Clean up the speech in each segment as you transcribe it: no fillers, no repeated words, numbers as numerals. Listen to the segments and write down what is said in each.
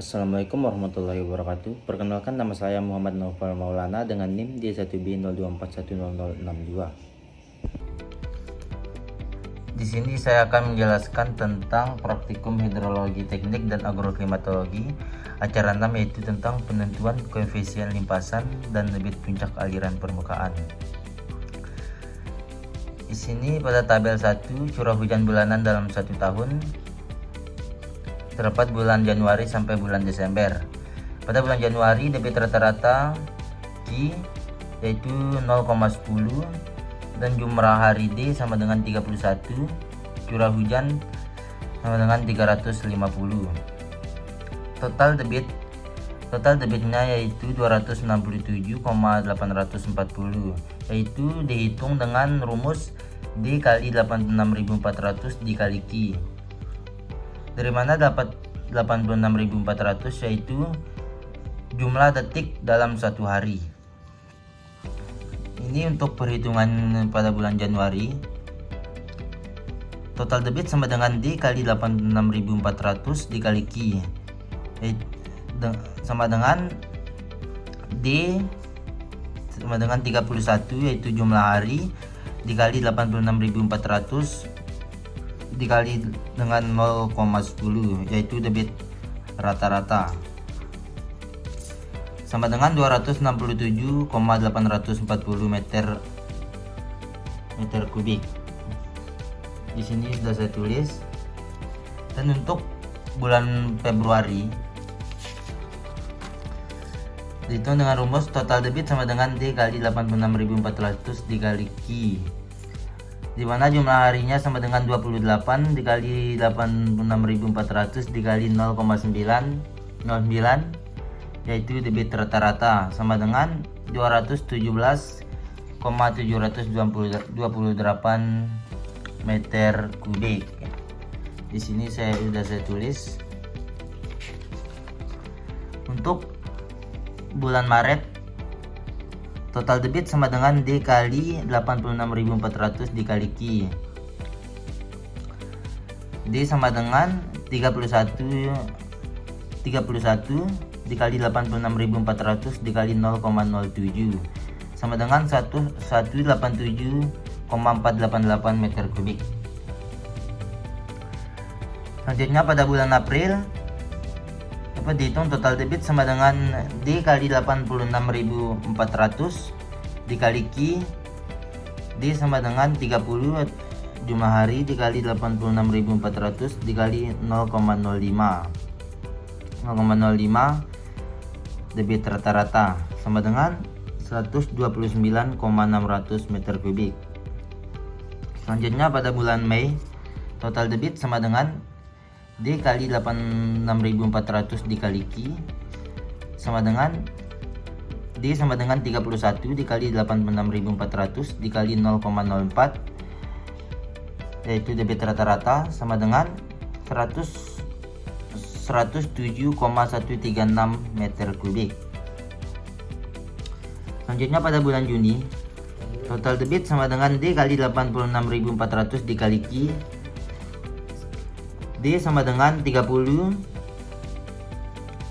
Assalamualaikum warahmatullahi wabarakatuh. Perkenalkan, nama saya Muhammad Naufal Maulana dengan NIM D1B02410062. Di sini saya akan menjelaskan tentang praktikum hidrologi teknik dan agroklimatologi acara 6, yaitu tentang penentuan koefisien limpasan dan debit puncak aliran permukaan. Di sini pada tabel 1 curah hujan bulanan dalam 1 tahun terdapat bulan Januari sampai bulan Desember. Pada bulan Januari debit rata-rata Q yaitu 0,10 dan jumlah hari D sama dengan 31, curah hujan sama dengan 350. Total debitnya yaitu 267,840, yaitu dihitung dengan rumus D kali 86.400 dikali Q. Dari mana dapat 86.400, yaitu jumlah detik dalam satu hari. Ini untuk perhitungan pada bulan Januari. Total debit sama dengan D kali 86.400 dikali Q, sama dengan D sama dengan 31, yaitu jumlah hari, dikali 86.400 dikali dengan 0,10, yaitu debit rata-rata, sama dengan 267,840 meter kubik. Di sini sudah saya tulis. Dan untuk bulan Februari dihitung dengan rumus total debit sama dengan D kali 86.400 dikali Q, di mana jumlah harinya sama dengan 28 dikali 86.400 dikali 0,909, yaitu debit rata-rata, sama dengan 217,728 meter kubik. Di sini sudah saya tulis. Untuk bulan Maret total debit sama dengan D kali 86.400 dikali Q. D sama dengan 31 dikali 86.400 dikali 0,07, sama dengan 187,488 meter kubik. Selanjutnya pada bulan April dapat dihitung total debit sama dengan D kali 86.400 dikali Q. D sama dengan 30, jumlah hari, dikali 86.400 dikali 0,05 debit rata-rata, sama dengan 129,600 meter kubik. Selanjutnya pada bulan Mei total debit sama dengan D kali 86.400 dikali Q, sama dengan D sama dengan 31 dikali 86.400 dikali 0,04, yaitu debit rata-rata, sama dengan 107,136 meter kubik. Selanjutnya pada bulan Juni total debit sama dengan D kali 86.400 dikali Q, D sama dengan 30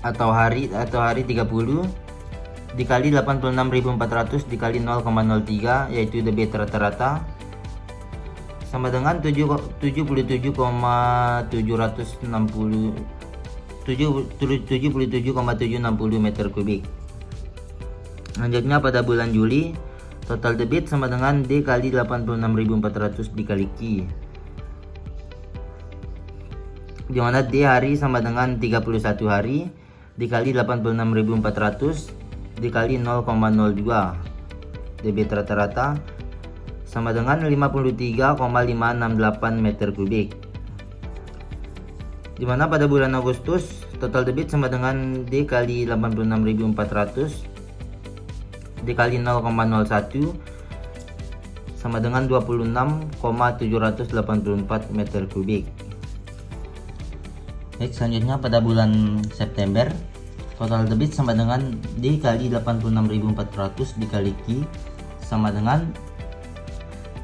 atau hari 30 dikali 86.400 dikali 0,03, yaitu debit rata-rata, sama dengan 77,760 meter kubik. Selanjutnya pada bulan Juli total debit sama dengan D kali 86.400 dikali Q, di mana D hari sama dengan 31 hari dikali 86.400 dikali 0,02, debit rata-rata, sama dengan 53,568 meter kubik. Di mana pada bulan Agustus total debit sama dengan D kali 86.400 dikali 0,01, sama dengan 26,784 meter kubik. Baik, selanjutnya pada bulan September total debit sama dengan D kali 86.400 dikali Q, sama dengan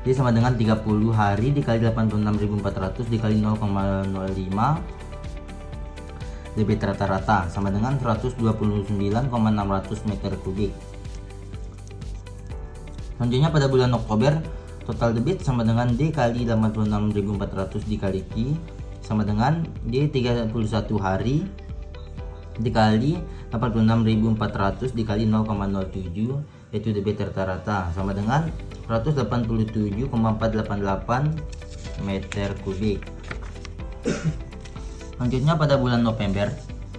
D sama dengan 30 hari dikali 86.400 dikali 0,05, debit rata-rata sama dengan 129,600 meter kubik. Selanjutnya pada bulan Oktober, total debit sama dengan D kali 86.400 dikali Q sama dengan D 31 hari dikali 86.400 dikali 0,07, yaitu debit rata-rata sama dengan 187,488 meter kubik. Selanjutnya pada bulan November,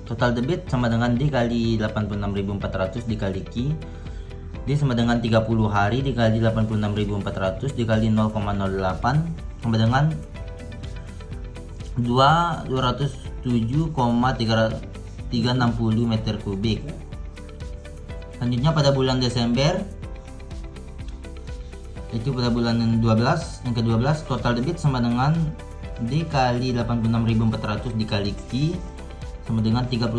total debit sama dengan D kali 86.400 dikali Q, D sama dengan 30 hari dikali 86.400 dikali 0,08 sama dengan 207,360 meter kubik. Selanjutnya pada bulan Desember, itu pada bulan 12, yang ke-12, total debit sama dengan D kali 86.400 dikali Q sama dengan 31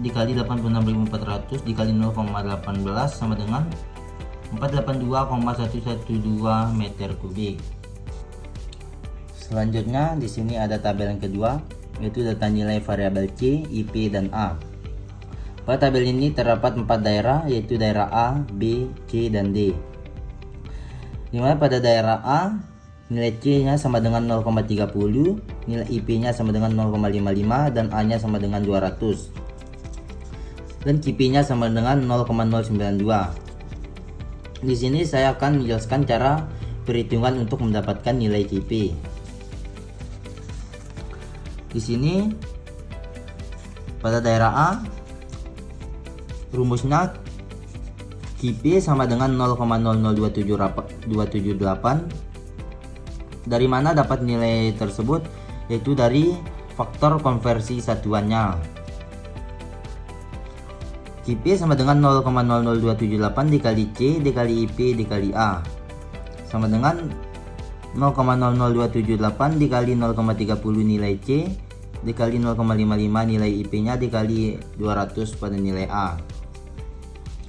dikali 86.400 dikali 0,18 sama dengan 482,112 meter kubik. Selanjutnya di sini ada tabel yang kedua, yaitu data nilai variabel C, IP, dan A. Pada tabel ini terdapat 4 daerah, yaitu daerah A, B, C, dan D. Dimana pada daerah A nilai C-nya sama dengan 0,30, nilai IP-nya sama dengan 0,55, dan A-nya sama dengan 200, dan KP-nya sama dengan 0,092. Di sini saya akan menjelaskan cara perhitungan untuk mendapatkan nilai KP. Di sini pada daerah A rumusnya KP sama dengan 0,00278. Dari mana dapat nilai tersebut? Yaitu dari faktor konversi satuannya. KP sama dengan 0,00278 dikali C dikali IP dikali A sama dengan 0,00278 dikali 0,30 nilai C dikali 0,55 nilai IP-nya dikali 200 pada nilai A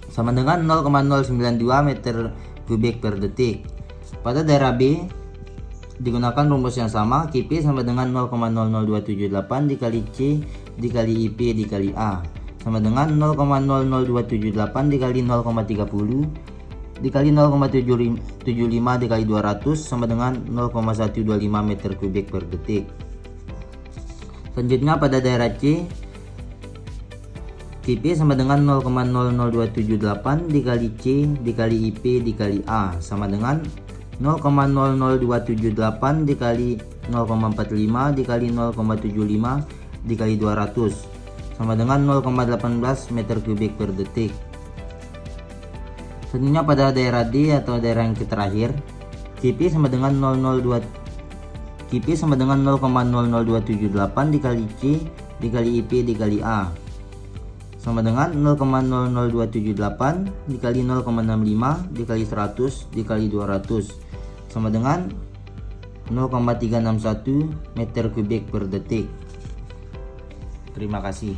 sama dengan 0,092 meter kubik per detik. Pada daerah B digunakan rumus yang sama, KP sama dengan 0,00278 dikali C dikali IP dikali A sama dengan 0,00278 dikali 0,30 dikali 0,775 dikali 200 sama dengan 0,125 meter kubik per detik. Selanjutnya pada daerah C, KP sama dengan 0,00278 dikali C dikali IP dikali A sama dengan 0,00278 dikali 0,45 dikali 0,75 dikali 200 sama dengan 0,18 meter kubik per detik. Selanjutnya pada daerah D atau daerah yang terakhir, KP sama dengan 0,00278 dikali C dikali IP dikali A sama dengan 0,00278 dikali 0,65 dikali 100 dikali 200 sama dengan 0,361 meter kubik per detik. Terima kasih.